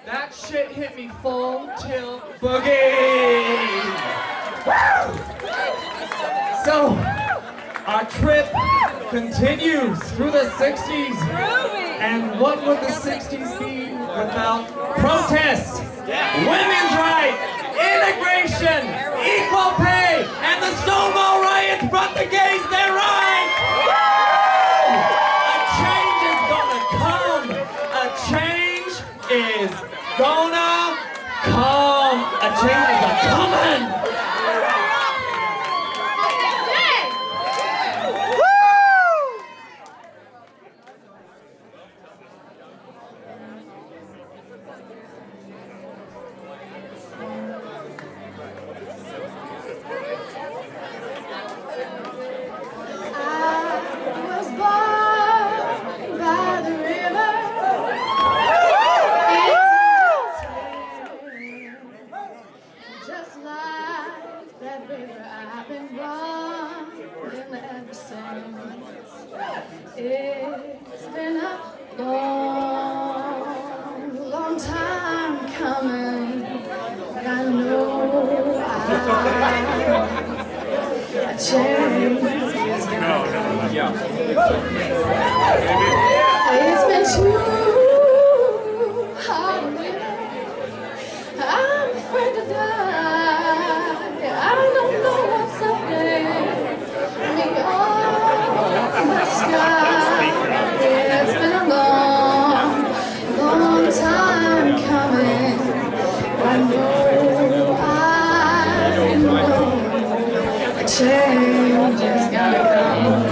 That shit hit me full tilt boogie. Woo! So, our trip continues through the 60s. And what would the 60s be without protests, women's rights, integration, equal pay, and the Stonewall riots brought the gays their rights? A change is gonna come. A change is gonna come. A change is a-coming. Just like It's been too hard to live. I'm afraid to die. I don't know what's up there. Beyond the sky. It's been a long, long time coming. I know a change is gonna come.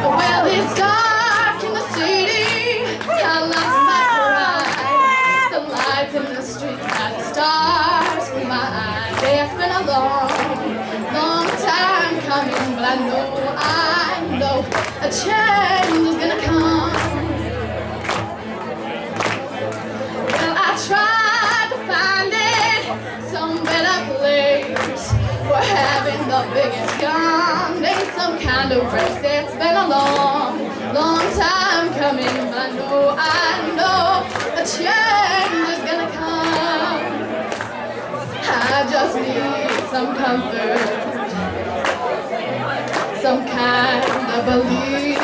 Well, it's dark in the city. I lost my pride. The lights in the streets are the stars in my eyes. It's been a long, long time coming, but I know a change is gonna come. Well, I tried to find it, some better place. We're having the biggest gun, maybe some kind of race. It's been a long, long time coming, but I know a change is gonna come. I just need some comfort, some kind of belief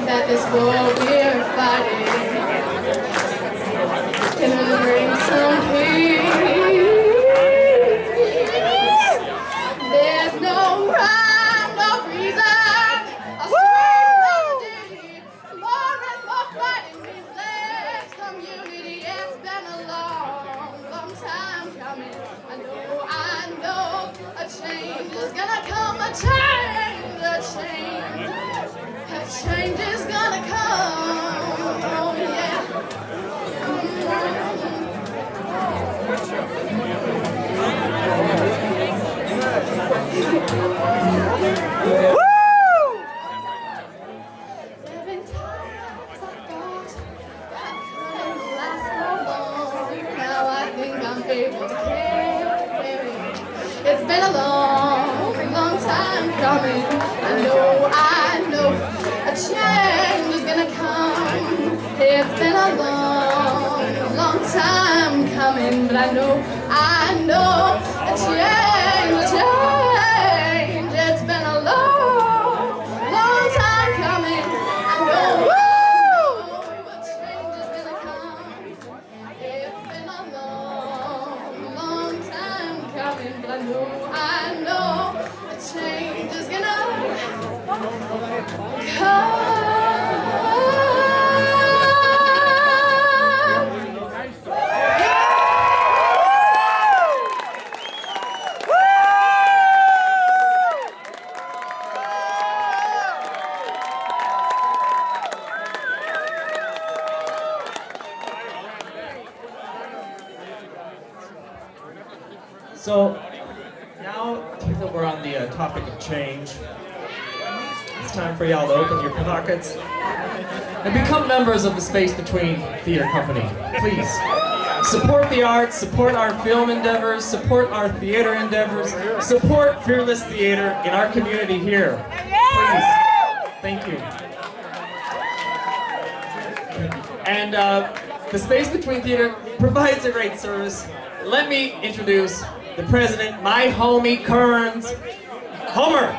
that this war we're fighting can bring some peace. There's no rhyme, no reason, a sweet melody, more and more fighting means less community. It's been a long, long time coming. I know a change is gonna come, a change is gonna come. Oh yeah. There've been times I thought I couldn't last so long. Now I think I'm able to carry it. It's been a long, long time coming. I know a change is gonna come. It's been a long, long time coming, but I know a change. It's been a long, long time coming. I know a change is gonna come. It's been a long, long time coming, but I know a change is gonna come. So now that we're on the topic of change, it's time for y'all to open your pockets and become members of the Space Between Theater Company. Please support the arts, support our film endeavors, support our theater endeavors, support Fearless Theater in our community here. Please. Thank you. And the Space Between Theater provides a great service. Let me introduce the president, my homie Kearns, Homer.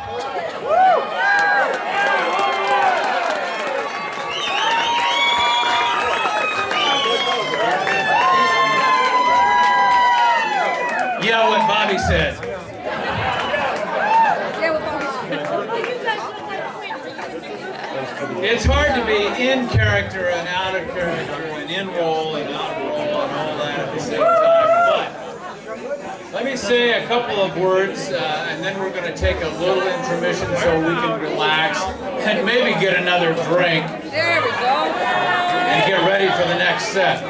Yeah, what Bobby said. It's hard to be in character and out of character and in role and out of role and all that at the same time. But let me say a couple of words and then we're going to take a little intermission so we can relax and maybe get another drink. There we go. And get ready for the next set.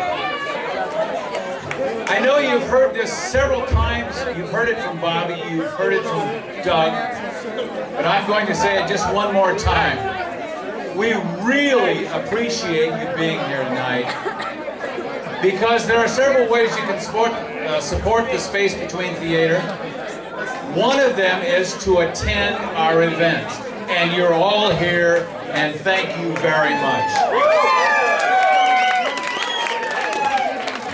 I know you've heard this several times. You've heard it from Bobby, you've heard it from Doug, but I'm going to say it just one more time. We really appreciate you being here tonight because there are several ways you can support the Space Between Theater. One of them is to attend our event, and you're all here, and thank you very much.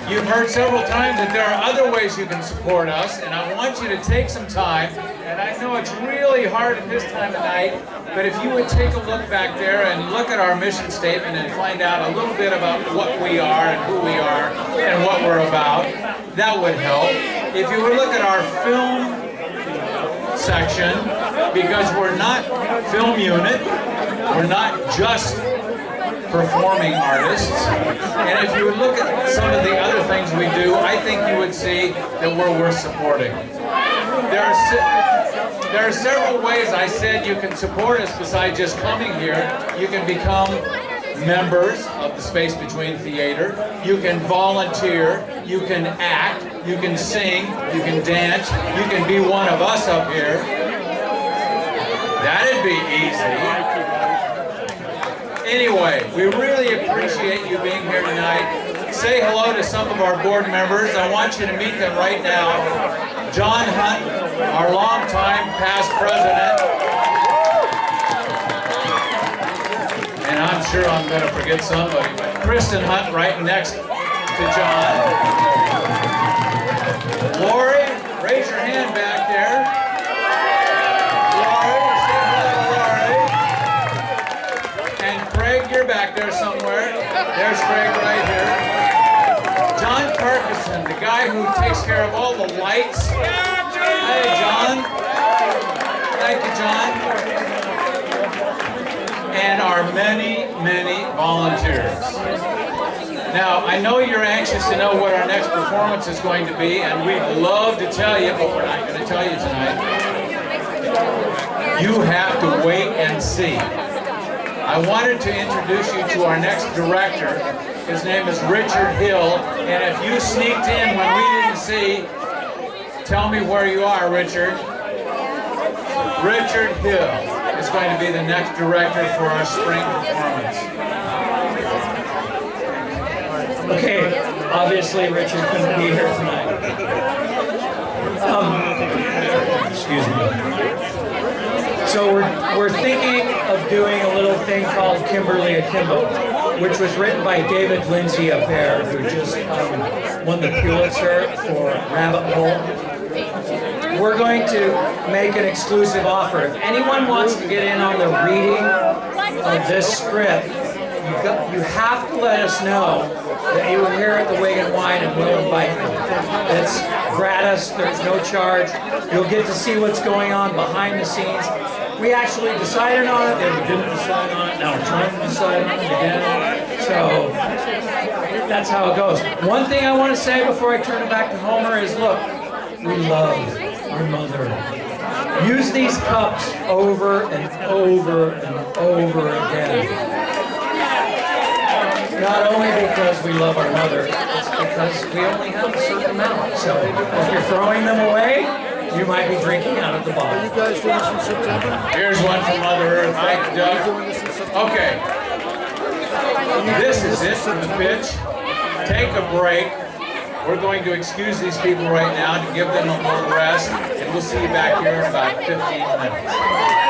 You've heard several times that there are other ways you can support us, and I want you to take some time And I know it's really hard at this time of night, but if you would take a look back there and look at our mission statement and find out a little bit about what we are and who we are and what we're about, that would help. If you would look at our film section, because we're not film unit, we're not just performing artists, and if you would look at some of the other things we do, I think you would see that we're worth supporting. There are several ways I said you can support us besides just coming here. You can become members of the Space Between Theater, you can volunteer, you can act, you can sing, you can dance, you can be one of us up here. That'd be easy. Anyway, we really appreciate you being here tonight. Say hello to some of our board members. I want you to meet them right now. John Hunt, our longtime past president. And I'm sure I'm going to forget somebody, but Kristen Hunt right next to John. Lori, raise your hand back there. Lori, say hello to Lori. And Craig, you're back there somewhere. There's Craig right here. John Parkinson, the guy who takes care of all the lights. Hey, John. Thank you, John. And our many, many volunteers. Now, I know you're anxious to know what our next performance is going to be, and we'd love to tell you, but we're not going to tell you tonight. You have to wait and see. I wanted to introduce you to our next director. His name is Richard Hill, and if you sneaked in when we didn't see, tell me where you are, Richard. Richard Hill is going to be the next director for our spring performance. Okay, obviously Richard couldn't be here tonight. Excuse me. So we're thinking of doing a little thing called Kimberly Akimbo, which was written by David Lindsay up there, who just won the Pulitzer for Rabbit Hole. We're going to make an exclusive offer. If anyone wants to get in on the reading of this script, you have to let us know that you were here at the Wig and Wine, and we'll invite you. It's gratis, there's no charge. You'll get to see what's going on behind the scenes. We actually decided on it, then we didn't decide on it, now we're trying to decide on it again. So that's how it goes. One thing I want to say before I turn it back to Homer is, look, we love our mother. Use these cups over and over and over again. Not only because we love our mother, it's because we only have a certain amount. So if you're throwing them away, you might be drinking out of the bottle. You guys doing this in September? Here's one from Mother Earth. Thank you, Doug. Okay. This is it from the pitch. Take a break. We're going to excuse these people right now to give them a little rest, and we'll see you back here in about 15 minutes.